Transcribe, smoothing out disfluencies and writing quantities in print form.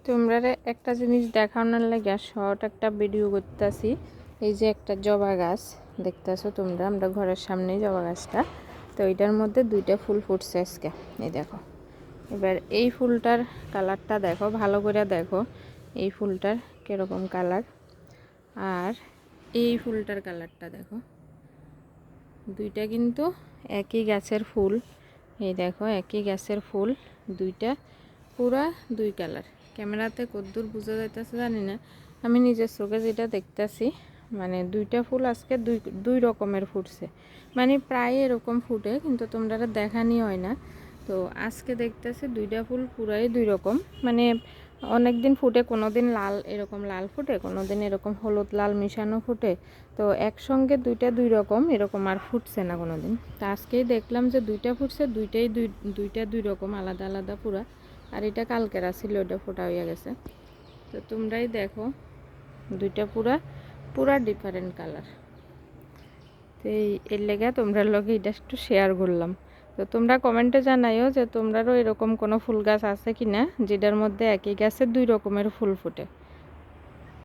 তোমরা একটা জিনিস দেখানোর লাগে শর্ট একটা ভিডিও করতেছি। এই যে একটা জবা গাছ দেখতেছো তোমরা, আমরা ঘরের সামনেই জবা গাছটা, তো এটার মধ্যে দুইটা ফুল ফুটছে আজকে। এই দেখো, এবার এই ফুলটার কালারটা দেখো, ভালো করে দেখো এই ফুলটার কীরকম কালার, আর এই ফুলটার কালারটা দেখো। দুইটা কিন্তু একই গাছের ফুল। এই দেখো একই গাছের ফুল, দুইটা পুরা দুই কালার। ক্যামেরাতে কদ্দূর বোঝা যাইতেছে জানি না, আমি নিজের চোখে যেটা দেখতেছি, মানে দুইটা ফুল আজকে দুই রকমের ফুটছে। মানে প্রায় এরকম ফুটে, কিন্তু তোমরা দেখানি হয় না। তো আজকে দেখতেছি দুইটা ফুল পুরাই দুই রকম। মানে অনেক দিন ফুটে, কোনো দিন লাল এরকম লাল ফুটে, কোনো দিন এরকম হলুদ লাল মিশানো ফুটে। তো একসঙ্গে দুই রকম এরকম আর ফুটছে না কোনো দিন। তো আজকেই দেখলাম যে দুইটা ফুটছে, দুইটা দুই রকম আলাদা আলাদা পুরা। আর এটা কালকের ছিল, ওটা ফোটা হয়ে গেছে। তো তোমরাই দেখো দুইটা পুরা ডিফারেন্ট কালার। তো এর লেগে তোমরা লগে এটা একটু শেয়ার করলাম। তো তোমরা কমেন্টে জানাইও যে তোমরারও এরকম কোনো ফুল গাছ আছে কি না, যেটার মধ্যে একই গাছে দুই রকমের ফুল ফুটে।